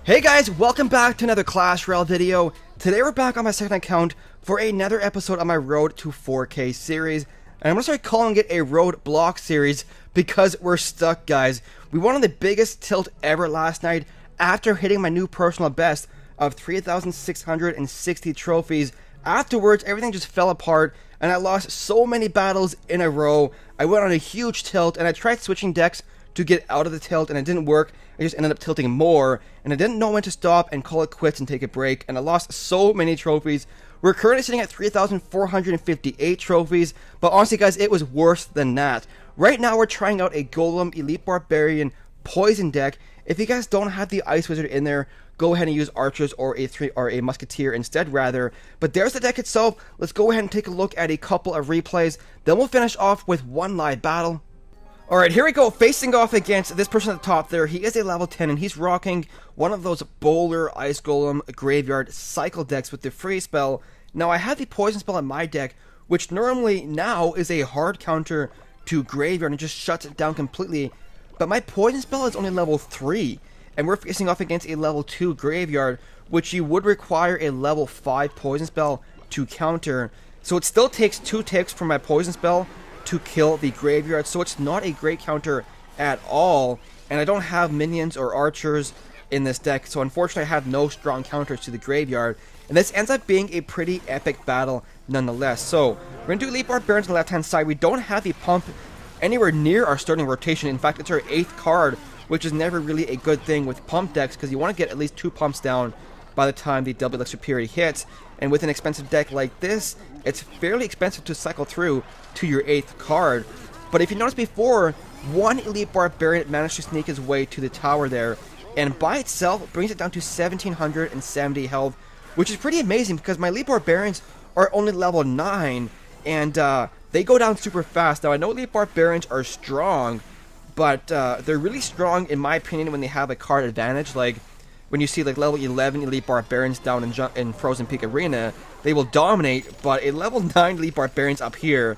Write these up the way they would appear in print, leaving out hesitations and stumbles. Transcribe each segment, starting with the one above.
Hey guys, welcome back to another Clash Royale video. Today we're back on my second account for another episode of my Road to 4K series. And I'm going to start calling it a Road Block series because we're stuck, guys. We won on the biggest tilt ever last night after hitting my new personal best of 3,660 trophies. Afterwards, everything just fell apart and I lost so many battles in a row. I went on a huge tilt and I tried switching decks to get out of the tilt and it didn't work. I just ended up tilting more and I didn't know when to stop and call it quits and take a break, and I lost so many trophies. We're currently sitting at 3,458 trophies, but honestly guys, it was worse than that. Right now we're trying out a Golem, Elite Barbarian, Poison deck. If you guys don't have the Ice Wizard in there, go ahead and use Archers or a Musketeer instead rather. But there's the deck itself. Let's go ahead and take a look at a couple of replays, then we'll finish off with one live battle. Alright, here we go, facing off against this person at the top there. He is a level 10 and he's rocking one of those Bowler, Ice Golem, Graveyard cycle decks with the free spell. Now I have the Poison spell in my deck, which normally now is a hard counter to Graveyard and just shuts it down completely. But my Poison spell is only level 3, and we're facing off against a level 2 Graveyard, which you would require a level 5 Poison spell to counter. So it still takes 2 ticks from my Poison spell to kill the Graveyard, so it's not a great counter at all. And I don't have minions or archers in this deck, so unfortunately I have no strong counters to the Graveyard, and this ends up being a pretty epic battle nonetheless. So we're going to do Elite Barbarians on the left hand side. We don't have the pump anywhere near our starting rotation. In fact, it's our 8th card, which is never really a good thing with pump decks, because you want to get at least 2 pumps down by the time the double elixir period hits. And with an expensive deck like this, it's fairly expensive to cycle through to your 8th card. But if you noticed before, one Elite Barbarian managed to sneak his way to the tower there, and by itself brings it down to 1,770 health, which is pretty amazing because my Elite Barbarians are only level 9, and they go down super fast. Now I know Elite Barbarians are strong, but they're really strong in my opinion when they have a card advantage. Like when you see like level 11 Elite Barbarians down in Frozen Peak Arena, they will dominate, but a level 9 Elite Barbarians up here,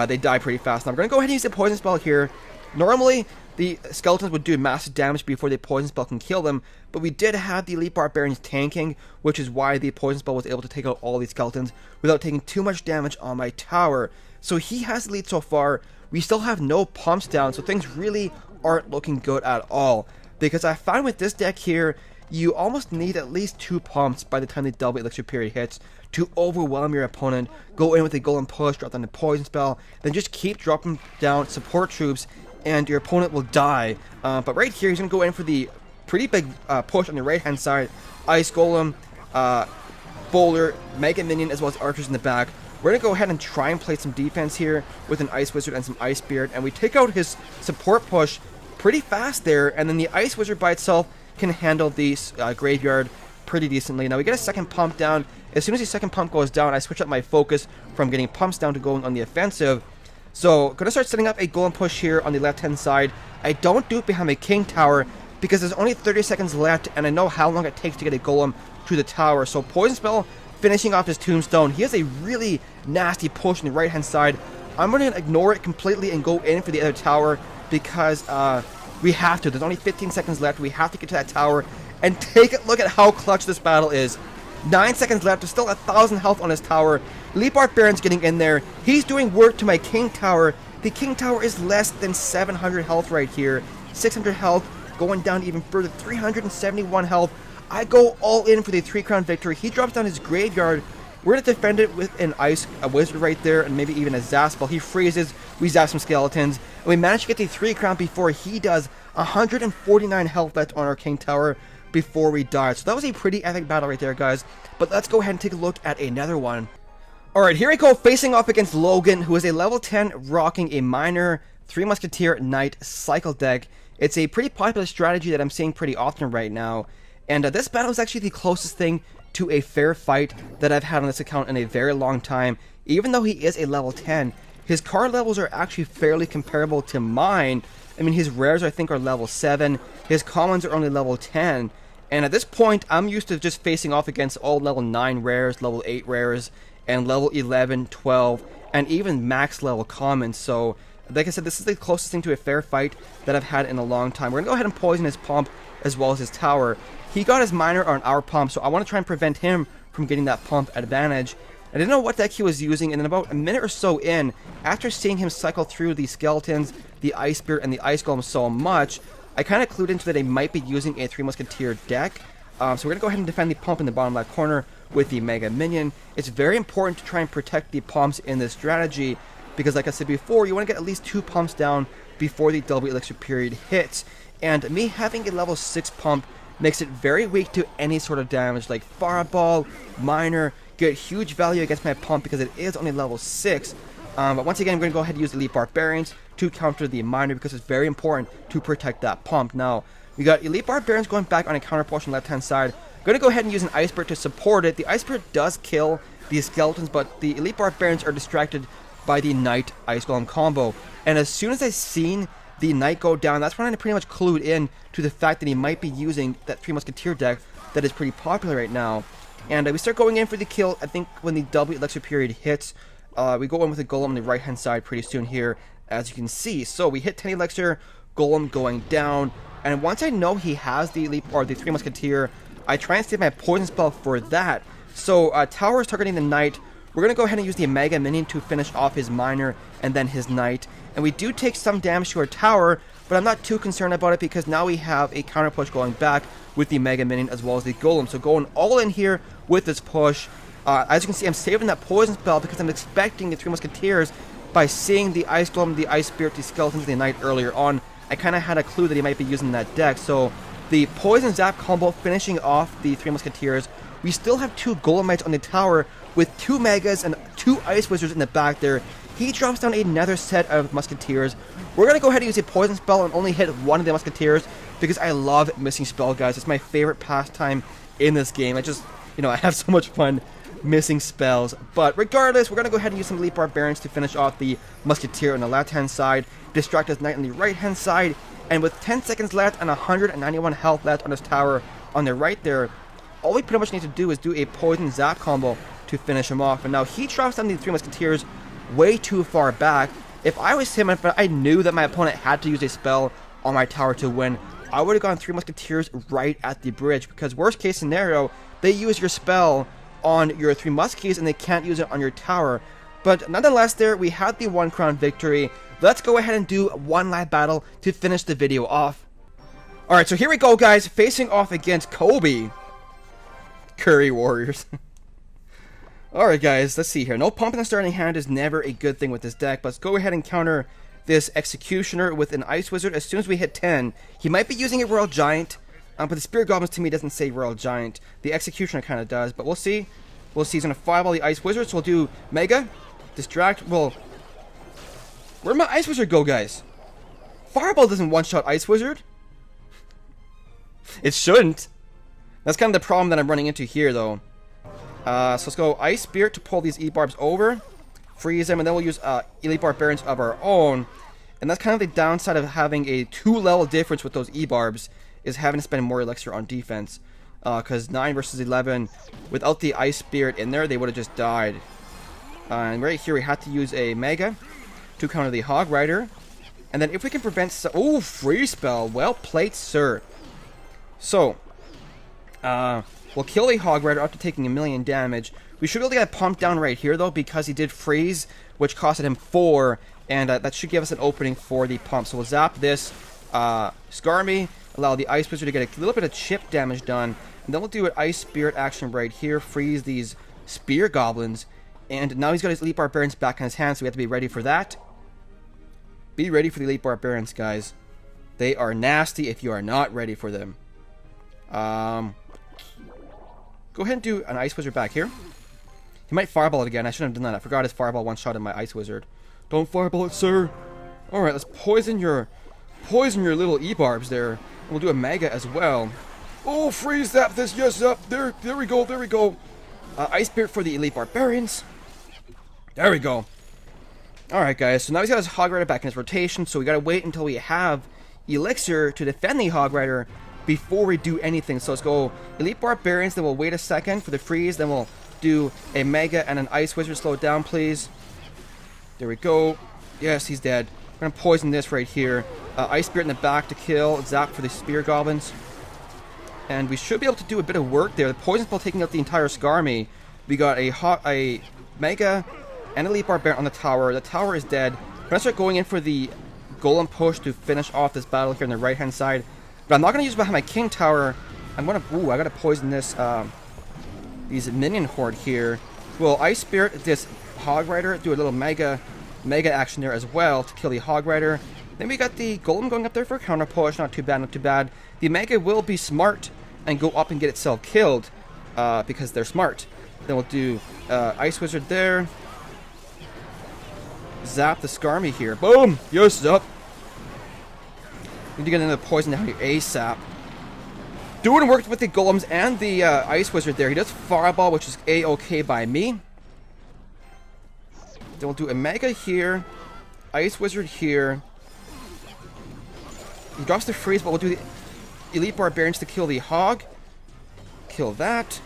they die pretty fast. Now I'm going to go ahead and use the Poison spell here. Normally, the skeletons would do massive damage before the Poison spell can kill them, but we did have the Elite Barbarians tanking, which is why the Poison spell was able to take out all these skeletons without taking too much damage on my tower. So he has the lead so far. We still have no pumps down, so things really aren't looking good at all. Because I find with this deck here, you almost need at least 2 pumps by the time the double elixir period hits to overwhelm your opponent. Go in with a golem push, drop down the Poison spell, then just keep dropping down support troops, and your opponent will die. But right here, he's going to go in for the pretty big push on the right hand side. Ice Golem, Bowler, Mega Minion, as well as archers in the back. We're going to go ahead and try and play some defense here with an Ice Wizard and some Ice Spirit, and we take out his support push pretty fast there, and then the Ice Wizard by itself can handle the Graveyard pretty decently. Now we get a second pump down. As soon as the second pump goes down, I switch up my focus from getting pumps down to going on the offensive. So going to start setting up a golem push here on the left hand side. I don't do it behind my king tower because there's only 30 seconds left and I know how long it takes to get a golem to the tower. So Poison spell finishing off his tombstone. He has a really nasty push on the right hand side. I'm going to ignore it completely and go in for the other tower because we have to. There's only 15 seconds left. We have to get to that tower and take a look at how clutch this battle is. 9 seconds left. There's still 1,000 health on his tower. Elite Barbarian's getting in there. He's doing work to my king tower. The king tower is less than 700 health right here. 600 health, going down even further. 371 health. I go all in for the 3-crown victory. He drops down his Graveyard. We're going to defend it with an a Wizard right there, and maybe even a Zaspel. He freezes. We zap some skeletons. And we manage to get the 3-crown before he does. 149 health left on our king tower before we die. So that was a pretty epic battle right there, guys. But let's go ahead and take a look at another one. Alright, here we go, facing off against Logan, who is a level 10 rocking a minor 3 Musketeer Knight cycle deck. It's a pretty popular strategy that I'm seeing pretty often right now. And this battle is actually the closest thing to a fair fight that I've had on this account in a very long time. Even though he is a level 10, his card levels are actually fairly comparable to mine. I mean, his rares I think are level 7, his commons are only level 10. And at this point, I'm used to just facing off against all level 9 rares, level 8 rares, and level 11, 12, and even max level commons. So, like I said, this is the closest thing to a fair fight that I've had in a long time. We're going to go ahead and poison his pump as well as his tower. he got his miner on our pump, so I want to try and prevent him from getting that pump advantage. I didn't know what deck he was using, and then about a minute or so in, after seeing him cycle through the skeletons, the Ice Spirit, and the Ice Golem so much, I kind of clued into that he might be using a 3 Musketeer deck. So we're going to go ahead and defend the pump in the bottom left corner with the Mega Minion. It's very important to try and protect the pumps in this strategy, because like I said before, you want to get at least 2 pumps down before the double elixir period hits. And me having a level 6 pump makes it very weak to any sort of damage, like Fireball, Miner, get huge value against my pump because it is only level 6. But once again, I'm going to go ahead and use Elite Barbarians to counter the Miner because it's very important to protect that pump. Now, we got Elite Barbarians going back on a counter push on the left-hand side. I'm going to go ahead and use an Ice Spirit to support it. The Ice Spirit does kill these skeletons, but the Elite Barbarians are distracted by the Knight Ice Golem combo. And as soon as I seen the Knight go down, that's when I pretty much clued in to the fact that he might be using that 3 Musketeer deck that is pretty popular right now. And we start going in for the kill, I think, when the double elixir period hits. We go in with the Golem on the right-hand side pretty soon here, as you can see. So we hit 10 elixir, Golem going down. And once I know he has the Elite or the 3 Musketeer, I try and save my poison spell for that. So Tower is targeting the Knight. We're going to go ahead and use the Mega Minion to finish off his Miner and then his Knight. And we do take some damage to our Tower, but I'm not too concerned about it because now we have a counter push going back with the Mega Minion as well as the Golem. So going all in here with this push. As you can see, I'm saving that poison spell because I'm expecting the 3 Musketeers by seeing the Ice Golem, the Ice Spirit, the Skeletons, the Knight earlier on. I kind of had a clue that he might be using that deck. So the Poison Zap combo finishing off the 3 Musketeers. We still have 2 Golemites on the tower with 2 Megas and 2 Ice Wizards in the back there. He drops down another set of Musketeers. We're going to go ahead and use a Poison Spell and only hit one of the Musketeers because I love missing spell, guys. It's my favorite pastime in this game. I just, I have so much fun missing spells. But regardless, we're going to go ahead and use some Elite Barbarians to finish off the Musketeer on the left-hand side, distract his Knight on the right-hand side, and with 10 seconds left and 191 health left on his tower on the right there, all we pretty much need to do is do a Poison Zap combo to finish him off. And now he drops down the 3 Musketeers way too far back. If I was him, if I knew that my opponent had to use a spell on my tower to win, I would have gone 3 Musketeers right at the bridge, because worst case scenario, they use your spell on your 3 Muskies and they can't use it on your tower. But nonetheless, there we had the 1 crown victory. Let's go ahead and do one live battle to finish the video off. Alright, so here we go, guys, facing off against Kobe Curry Warriors. Alright, guys, let's see here. No pump in the starting hand is never a good thing with this deck, but let's go ahead and counter this Executioner with an Ice Wizard. As soon as we hit 10, he might be using a Royal Giant, but the Spirit Goblins to me doesn't say Royal Giant. The Executioner kind of does, but we'll see. We'll see. He's going to Fireball the Ice Wizard, so we'll do Mega, Distract. Well, where'd my Ice Wizard go, guys? Fireball doesn't one-shot Ice Wizard. It shouldn't. That's kind of the problem that I'm running into here, though. So let's go Ice Spirit to pull these E-Barbs over, freeze them, and then we'll use Elite Barbarians of our own. And that's kind of the downside of having a 2-level difference with those E-Barbs, is having to spend more elixir on defense. Because 9 versus 11, without the Ice Spirit in there, they would have just died. And right here, we had to use a Mega to counter the Hog Rider. And then if we can prevent... Oh, Free Spell. Well played, sir. So, we'll kill a Hog Rider after taking 1,000,000 damage. We should be able to get pumped down right here, though, because he did freeze, which costed him 4. And that should give us an opening for the pump. So we'll zap this, Scar me, allow the Ice Wizard to get a little bit of chip damage done. And then we'll do an Ice Spirit action right here, freeze these Spear Goblins. And now he's got his Elite Barbarians back in his hand, so we have to be ready for that. Be ready for the Elite Barbarians, guys. They are nasty if you are not ready for them. Go ahead and do an Ice Wizard back here. He might Fireball it again. I shouldn't have done that. I forgot his Fireball one-shot in my Ice Wizard. Don't Fireball it, sir. Alright, let's poison your little E-Barbs there. We'll do a Mega as well. Oh, freeze that! This, yes, up there we go, there we go. Ice Spirit for the Elite Barbarians. There we go. Alright, guys, so now he's got his Hog Rider back in his rotation, so we gotta wait until we have Elixir to defend the Hog Rider before we do anything. So let's go Elite Barbarians, then we'll wait a second for the freeze, then we'll do a Mega and an Ice Wizard. Slow it down, please. There we go. Yes, he's dead. We're gonna poison this right here. Ice Spirit in the back to kill. Zap for the Spear Goblins. And we should be able to do a bit of work there. The poison spell taking out the entire Skarmy. We got a Mega and Elite Barbarian on the tower. The tower is dead. We're gonna start going in for the Golem push to finish off this battle here on the right hand side. But I'm not gonna use it behind my King Tower. I'm gonna I gotta poison this these minion horde here. Well, Ice Spirit this Hog Rider, do a little mega action there as well to kill the Hog Rider. Then we got the Golem going up there for a counter push. Not too bad, not too bad. The Mega will be smart and go up and get itself killed because they're smart. Then we'll do Ice Wizard there. Zap the Skarmy here. Boom! Yes, zap. Need to get into the poison down here ASAP. Doing work with the Golems and the Ice Wizard there. He does Fireball, which is A-okay by me. Then we'll do a Mega here. Ice Wizard here. He drops the Freeze, but we'll do the Elite Barbarians to kill the Hog. Kill that.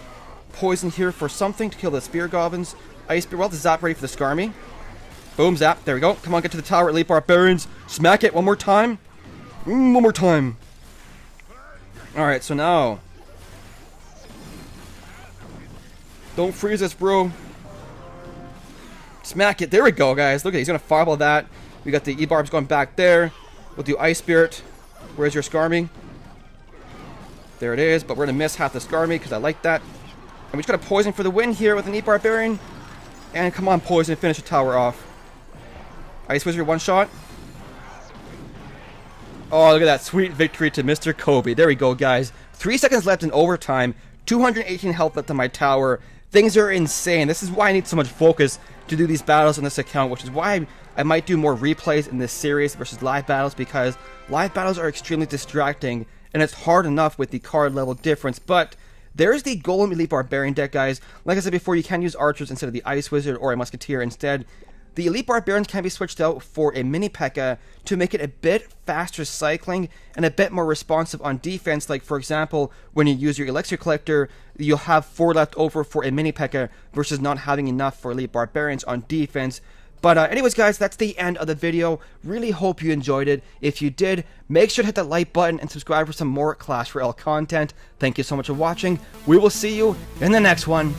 Poison here for something to kill the Spear Goblins. Ice Spear, well, the Zap ready for the Skarmy. Boom, zap. There we go. Come on, get to the tower, Elite Barbarians. Smack it one more time. One more time. Alright, so now. Don't freeze us, bro. Smack it. There we go, guys. Look at it. He's going to fireball that. We got the E-Barbs going back there. We'll do Ice Spirit. Where's your Skarmy? There it is, but we're going to miss half the Skarmy because I like that. And we just got a poison for the win here with an E-Barbarian. And come on, poison, finish the tower off. Ice Wizard one shot. Oh, look at that sweet victory to Mr. Kobe. There we go, guys. 3 seconds left in overtime. 218 health left on my tower. Things are insane. This is why I need so much focus to do these battles on this account, which is why I might do more replays in this series versus live battles, because live battles are extremely distracting, and it's hard enough with the card level difference. But there's the Golem Elite Barbarian deck, guys. Like I said before, you can use archers instead of the Ice Wizard or a Musketeer instead. The Elite Barbarians can be switched out for a mini P.E.K.K.A. to make it a bit faster cycling and a bit more responsive on defense. Like, for example, when you use your Elixir Collector, you'll have 4 left over for a mini P.E.K.K.A. versus not having enough for Elite Barbarians on defense. But anyways, guys, that's the end of the video. Really hope you enjoyed it. If you did, make sure to hit that like button and subscribe for some more Clash Royale content. Thank you so much for watching. We will see you in the next one.